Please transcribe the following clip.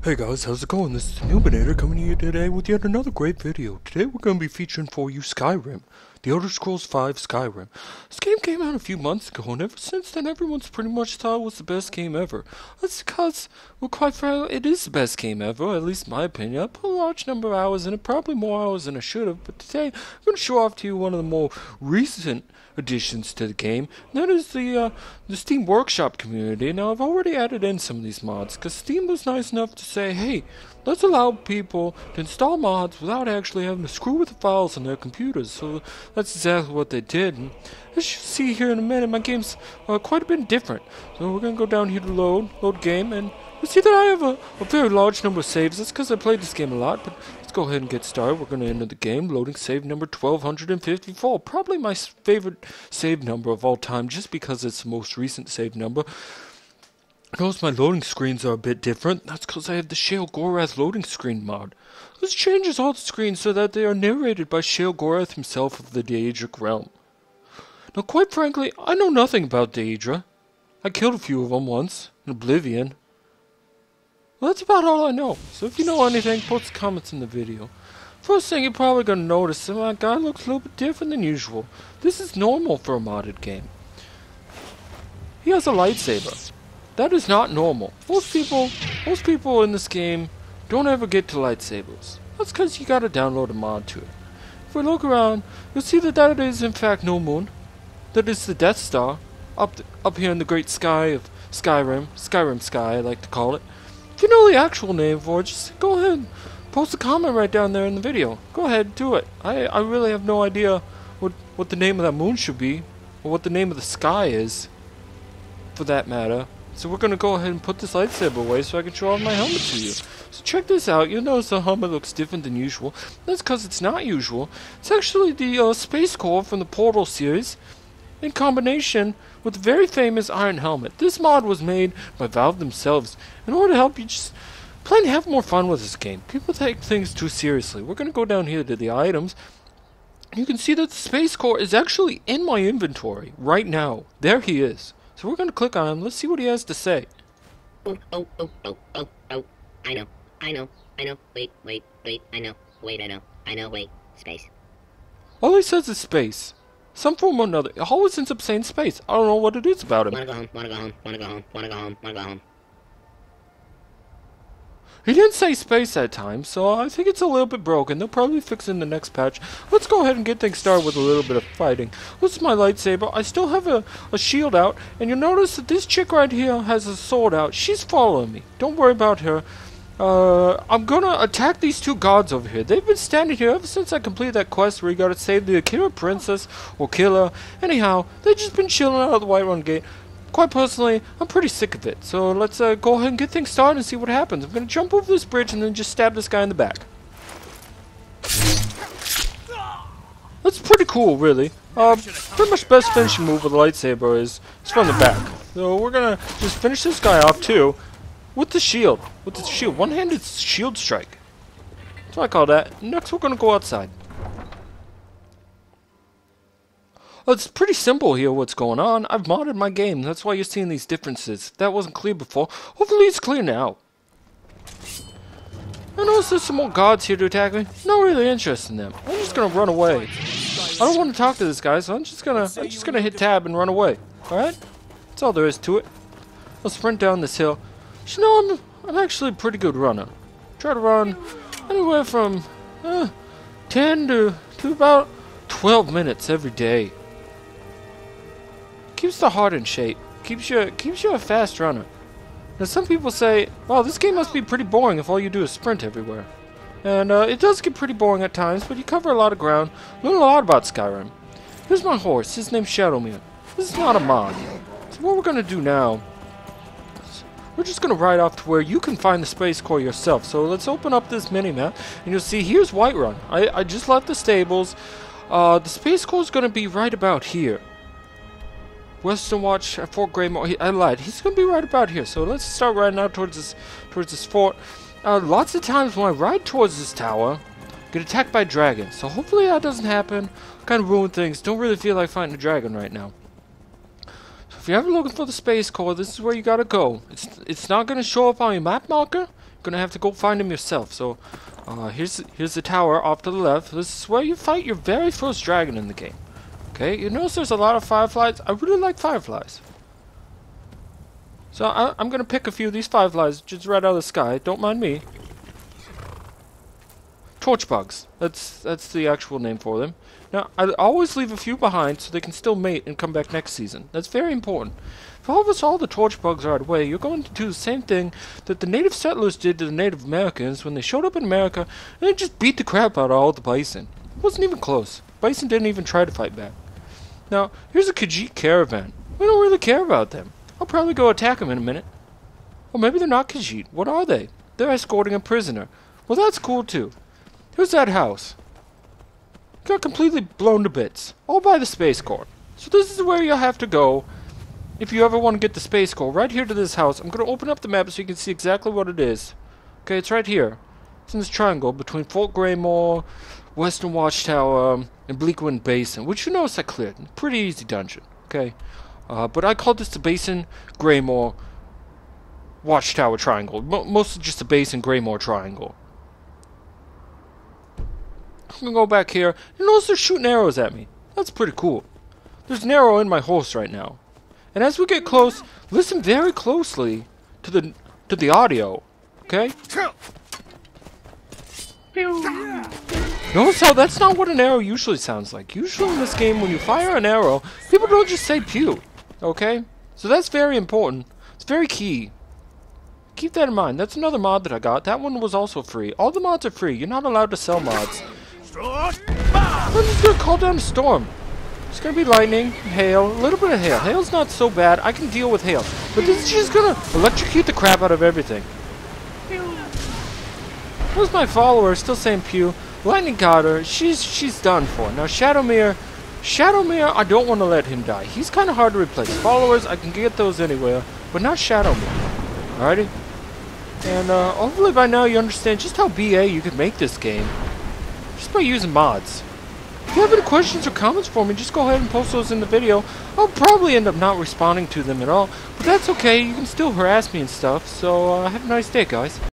Hey guys, how's it going? This is Numinator coming to you today with yet another great video. Today we're going to be featuring for you Skyrim, The Elder Scrolls V Skyrim. This game came out a few months ago, and ever since then everyone's pretty much thought it was the best game ever. That's because, well, quite frankly, it is the best game ever, at least in my opinion. I put a large number of hours in it, probably more hours than I should have, but today I'm going to show off to you one of the more recent additions to the game. And that is the Steam Workshop community. Now, I've already added in some of these mods, because Steam was nice enough to say, hey, let's allow people to install mods without actually having to screw with the files on their computers. So that's exactly what they did. And as you see here in a minute, my game's quite a bit different. So we're going to go down here to load game, and you'll see that I have a very large number of saves. That's because I played this game a lot, but let's go ahead and get started. We're going to enter the game, loading save number 1254. Probably my favorite save number of all time, just because it's the most recent save number. Notice my loading screens are a bit different. That's because I have the Shale Gorath loading screen mod. This changes all the screens so that they are narrated by Shale Gorath himself of the Daedric realm. Now, quite frankly, I know nothing about Daedra. I killed a few of them once, in Oblivion. Well, that's about all I know. So if you know anything, post comments in the video. First thing you're probably going to notice is my guy looks a little bit different than usual. This is normal for a modded game. He has a lightsaber. That is not normal. Most people in this game don't ever get to lightsabers. That's because you gotta download a mod to it. If we look around, you'll see that is in fact no moon. That is the Death Star, up here in the great sky of Skyrim sky I like to call it. If you know the actual name for it, just go ahead and post a comment right down there in the video. Go ahead, do it. I really have no idea what the name of that moon should be, or what the name of the sky is, for that matter. So we're going to go ahead and put this lightsaber away so I can show off my helmet to you. So check this out. You'll notice the helmet looks different than usual. That's because it's not usual. It's actually the Spacecore from the Portal series in combination with the very famous Iron Helmet. This mod was made by Valve themselves in order to help you just plain have more fun with this game. People take things too seriously. We're going to go down here to the items. You can see that the Spacecore is actually in my inventory right now. There he is. So we're going to click on him. Let's see what he has to say. Oh, I know, wait, I know, wait, space. All he says is space. Some form or another. He always ends up saying space. I don't know what it is about him. Wanna go home. He didn't say space that time, so I think it's a little bit broken. They'll probably fix it in the next patch. Let's go ahead and get things started with a little bit of fighting. This is my lightsaber. I still have a shield out, and you'll notice that this chick right here has a sword out. She's following me. Don't worry about her. I'm gonna attack these two gods over here. They've been standing here ever since I completed that quest where you gotta save the Akira princess or kill her. Anyhow, they've just been chilling out of the Whiterun Gate. Quite personally, I'm pretty sick of it. So let's go ahead and get things started and see what happens. I'm gonna jump over this bridge and then just stab this guy in the back. That's pretty cool, really. Pretty much best finishing move with a lightsaber is from the back. So we're gonna just finish this guy off too. With the shield. One-handed shield strike. That's what I call that. Next we're going to go outside. Well, it's pretty simple here what's going on. I've modded my game. That's why you're seeing these differences. If that wasn't clear before, hopefully it's clear now. I notice there's some more gods here to attack me. Not really interested in them. I'm just going to run away. I don't want to talk to this guy, so I'm just gonna hit tab and run away. Alright? That's all there is to it. I'll sprint down this hill. You know, I'm actually a pretty good runner. Try to run anywhere from 10 to about 12 minutes every day. Keeps the heart in shape. Keeps you a fast runner. Now some people say, wow, this game must be pretty boring if all you do is sprint everywhere. And it does get pretty boring at times, but you cover a lot of ground, learn a lot about Skyrim. Here's my horse. His name's Shadowmere. This is not a mod. So what we're gonna do now, we're just going to ride off to where you can find the Spacecore yourself. So let's open up this mini-map, and you'll see here's Whiterun. I just left the stables. The Spacecore is going to be right about here. Western Watch at Fort Greymore. I lied. He's going to be right about here. So let's start riding out towards this fort. Lots of times when I ride towards this tower, I get attacked by dragons. So hopefully that doesn't happen. Kind of ruin things. Don't really feel like fighting a dragon right now. if you're ever looking for the Spacecore, this is where you gotta go. It's not gonna show up on your map marker. You're gonna have to go find them yourself. So, here's the tower off to the left. This is where you fight your very first dragon in the game. Okay, you notice there's a lot of fireflies. I really like fireflies. So I'm gonna pick a few of these fireflies just right out of the sky. Don't mind me. Torch bugs. That's the actual name for them. Now, I always leave a few behind so they can still mate and come back next season. That's very important. If all the torch bugs are away, you're going to do the same thing that the native settlers did to the Native Americans when they showed up in America and they just beat the crap out of all the bison. It wasn't even close. Bison didn't even try to fight back. Now, here's a Khajiit caravan. We don't really care about them. I'll probably go attack them in a minute. Or maybe they're not Khajiit. What are they? They're escorting a prisoner. Well, that's cool too. Here's that house. Got completely blown to bits. All by the Spacecore. So this is where you'll have to go if you ever want to get the Spacecore. Right here to this house. I'm going to open up the map so you can see exactly what it is. Okay, it's right here. It's in this triangle between Fort Greymore, Western Watchtower, and Bleakwind Basin, which you notice I cleared. Pretty easy dungeon. Okay. But I call this the Basin, Greymore, Watchtower Triangle. Mostly just the Basin, Greymore Triangle. I'm gonna go back here, and notice they're shooting arrows at me. That's pretty cool. There's an arrow in my horse right now. And as we get close, listen very closely to the audio. Okay? Notice how that's not what an arrow usually sounds like. Usually in this game, when you fire an arrow, people don't just say pew. Okay? So that's very important. It's very key. Keep that in mind. That's another mod that I got. That one was also free. All the mods are free. You're not allowed to sell mods. I'm just gonna call down a storm. It's gonna be lightning, hail, a little bit of hail. Hail's not so bad. I can deal with hail. But this is just gonna electrocute the crap out of everything. Where's my follower? Still saying pew. Lightning got her. She's done for. Now Shadowmere, I don't want to let him die. He's kind of hard to replace. Followers, I can get those anywhere, but not Shadowmere. Alrighty? And hopefully by now you understand just how BA you can make this game. Just by using mods. If you have any questions or comments for me, just go ahead and post those in the video. I'll probably end up not responding to them at all, but that's okay. You can still harass me and stuff, so have a nice day, guys.